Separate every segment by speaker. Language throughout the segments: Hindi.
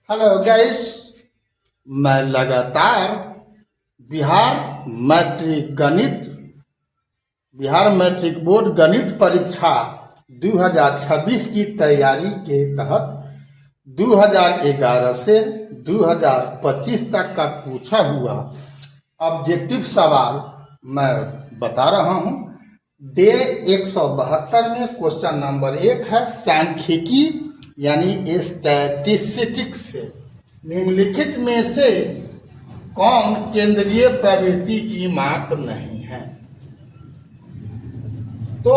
Speaker 1: हेलो गाइस, मैं लगातार बिहार मैट्रिक गणित बिहार मैट्रिक बोर्ड गणित परीक्षा 2026 की तैयारी के तहत 2011 से 2025 तक का पूछा हुआ ऑब्जेक्टिव सवाल मैं बता रहा हूं। डे 172 में क्वेश्चन नंबर 1 है सांख्यिकी यानी स्टैटिस्टिक्स से निम्नलिखित में से कौन केंद्रीय प्रवृत्ति की माप नहीं है। तो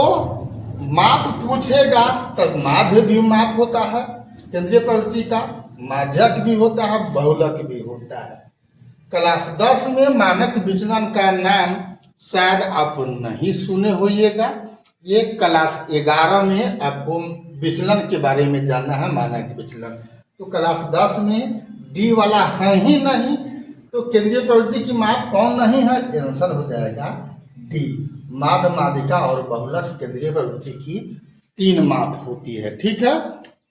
Speaker 1: माप पूछेगा तब माध्य भी माप होता है, केंद्रीय प्रवृत्ति का माध्यक भी होता है, बहुलक भी होता है। क्लास 10 में मानक विचलन का नाम शायद आप नहीं सुने होइएगा। ये क्लास 11 में आपको विचलन के बारे में जानना है, मानक विचलन। तो क्लास 10 में डी वाला है ही नहीं, तो केंद्रीय प्रवृत्ति की माप कौन नहीं है, आंसर हो जाएगा डी। माध्य, माध्यिका और बहुलक केंद्रीय प्रवृत्ति की 3 माप होती है। ठीक है,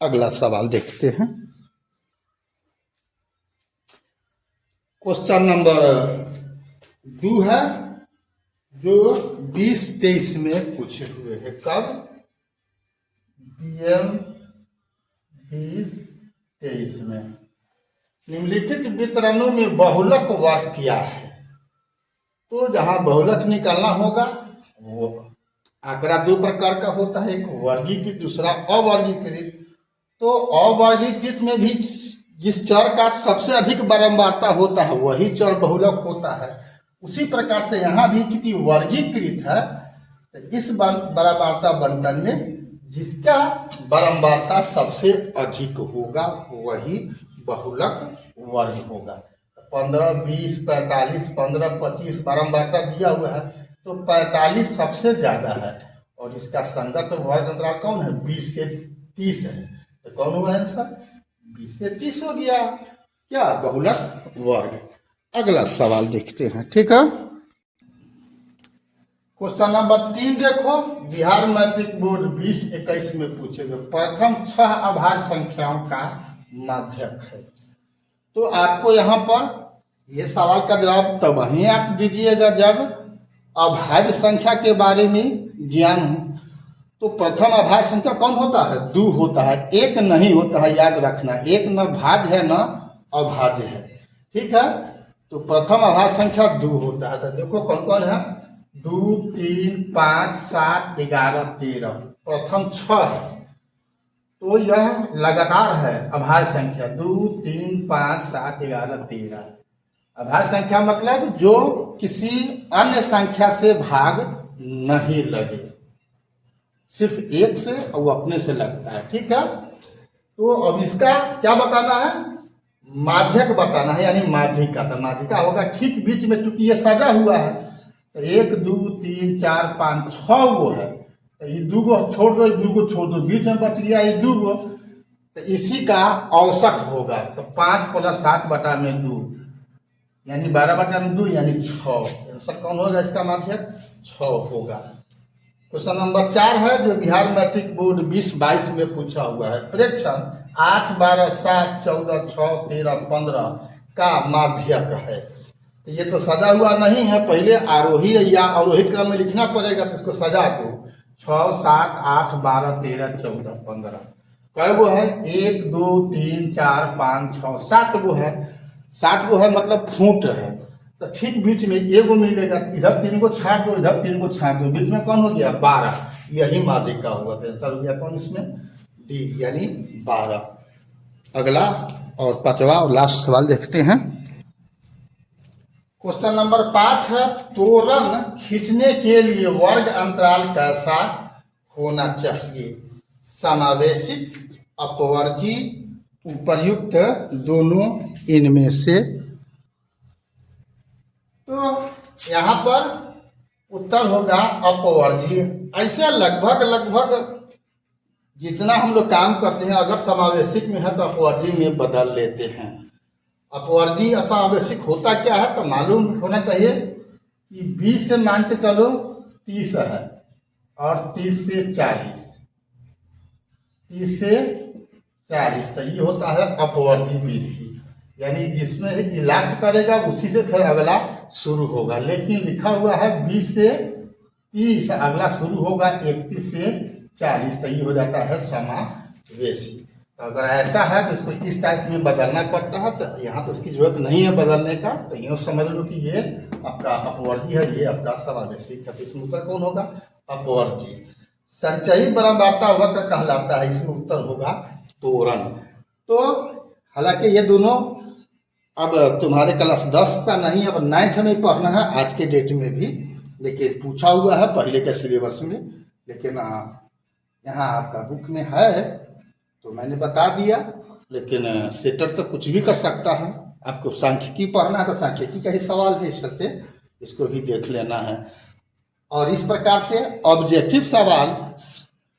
Speaker 1: अगला सवाल देखते हैं। क्वेश्चन नंबर 2 है जो 2023 में पूछे हुए हैं। कब? बीएम 2023 में। निम्नलिखित वितरणों में बहुलक वर्ग क्या है। तो जहां बहुलक निकालना होगा वो आंकड़ा 2 प्रकार का होता है, एक वर्गीकृत दूसरा अवर्गीकृत। तो अवर्गीकृत में भी जिस चर का सबसे अधिक बारंबारता होता है वही चर बहुलक होता है। उसी प्रकार से यहाँ भी चूंकि वर्गीकृत है तो इस बारंबारता बंटन में जिसका बारंबारता सबसे अधिक होगा वही बहुलक वर्ग होगा। 15, 20, 45, 15, 25 बारंबारता दिया हुआ है तो 45 सबसे ज्यादा है और इसका संगत वर्ग अंतराल कौन है, 20 से 30 है। तो कौन हुआ आंसर, 20 से 30 हो गया क्या, बहुलक वर्ग। अगला सवाल देखते हैं। ठीक है, क्वेश्चन नंबर 3 देखो, बिहार मैट्रिक बोर्ड 2021 में पूछे गए प्रथम 6 अभाज्य संख्याओं का माध्यक है। तो आपको यहाँ पर ये सवाल का जवाब तब ही आप दीजिएगा जब अभाज्य संख्या के बारे में ज्ञान हो। तो प्रथम अभाज्य संख्या कौन होता है, 2 होता है, 1 नहीं होता है, याद रखना। 1 न भाज्य है न अभाज्य है। ठीक है, तो प्रथम अभाज्य संख्या 2 होता है। तो देखो कौन कौन है, 2, 3, 5, 7, 11, 13, प्रथम 6 है। तो यह लगातार है अभाज्य संख्या 2, 3, 5, 7, 11, 13। अभाज्य संख्या मतलब जो किसी अन्य संख्या से भाग नहीं लगे, सिर्फ 1 से और वो अपने से लगता है। ठीक है, तो अब इसका क्या बताना है, माध्यक बताना है यानी माध्यिका। तो माध्यिका होगा ठीक बीच में, चूंकि ये सजा हुआ है तो 1, 2, 3, 4, 5, 6 गो है। तो ये 2 गो छोड़ दो, 2 गो छोड़ दो, बीच में बच गया ये 2 गो। तो इसी का औसत होगा। तो 5 + 7/2 यानी 12/2 यानी 6। आंसर कौन होगा इसका, माध्यक 6 होगा। क्वेश्चन नंबर 4 है जो बिहार मैट्रिक बोर्ड 2022 में पूछा हुआ है। प्रेक्षण 8, 12, 7, 14, 6, 13, 15 का माध्यक है। तो ये तो सजा हुआ नहीं है, पहले आरोही या अवरोही क्रम में लिखना पड़ेगा। तो इसको सजा दो, 6, 7, 8, 12, 13, 14, 15 कै गो है, 1, 2, 3, 4, 5, 6, 7 गो है। 7 गो है मतलब फूट है। तो ठीक बीच में एगो मिलेगा, इधर 3 गो छाट दो, इधर 3 गो छाट दो, बीच में कौन हो गया, 12। यही माध्यिका हुआ। तो आंसर हो गया कौन इसमें, डी यानी 12। अगला और 5वां और लास्ट सवाल देखते हैं। क्वेश्चन नंबर 5 है तोरण खींचने के लिए वर्ग अंतराल कैसा होना चाहिए, समावेशिक, अपवर्जी, उपर्युक्त, दोनों, इनमें से। तो यहाँ पर उत्तर होगा अपवर्जी। ऐसे लगभग जितना हम लोग काम करते हैं, अगर समावेशिक में है तो अपवर्जी में बदल लेते हैं। अपवर्जी असमावेशिक होता क्या है तो मालूम होना चाहिए कि 20 से मान के चलो 30 है और 30 से 40, 30 से 40। तो ये होता है अपवर्ती विधि, यानी जिसमें ये लास्ट करेगा उसी से फिर अगला शुरू होगा। लेकिन लिखा हुआ है 20 से 30, अगला शुरू होगा 31 से 40। तो ये हो जाता है समावेशी। तो अगर ऐसा है तो इसको इस टाइप में बदलना पड़ता है। तो यहाँ तो उसकी जरूरत नहीं है बदलने का, तो यूँ समझ लो कि ये आपका अपवर्ती है, ये आपका समावेशी है। तो इसमें उत्तर कौन होगा? अपवर्ती। संचयी परमवार्ता वक्र कहलाता है, इसमें उत्तर होगा तोरण। तो हालांकि ये दोनों अब तुम्हारे क्लास 10 का नहीं, अब 9th में पढ़ना है आज के डेट में भी, लेकिन पूछा हुआ है पहले के सिलेबस में। लेकिन यहाँ आपका बुक में है तो मैंने बता दिया। लेकिन सेटर तो कुछ भी कर सकता है। आपको सांख्यिकी पढ़ना है तो सांख्यिकी का ही सवाल है, इस से इसको भी देख लेना है। और इस प्रकार से ऑब्जेक्टिव सवाल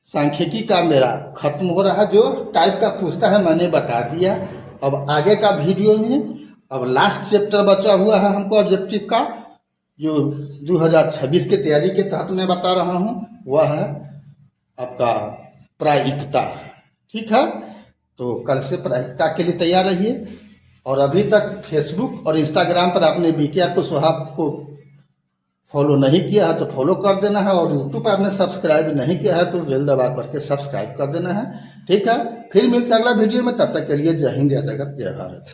Speaker 1: सांख्यिकी का मेरा खत्म हो रहा है। जो टाइप का पूछता है मैंने बता दिया। अब आगे का वीडियो में अब लास्ट चैप्टर बचा हुआ है हमको ऑब्जेक्टिव का, जो 2026 की तैयारी के तहत मैं बता रहा हूँ, वह है आपका प्रायिकता। ठीक है, तो कल से प्रायिकता के लिए तैयार रहिए। और अभी तक फेसबुक और इंस्टाग्राम पर आपने BKR कुशवाहा को फॉलो नहीं किया है तो फॉलो कर देना है, और यूट्यूब पर आपने सब्सक्राइब नहीं किया है तो बेल दबा करके सब्सक्राइब कर देना है। ठीक है, फिर मिलते हैं अगला वीडियो में। तब तक के लिए जय हिंद, जय जगत, जय भारत।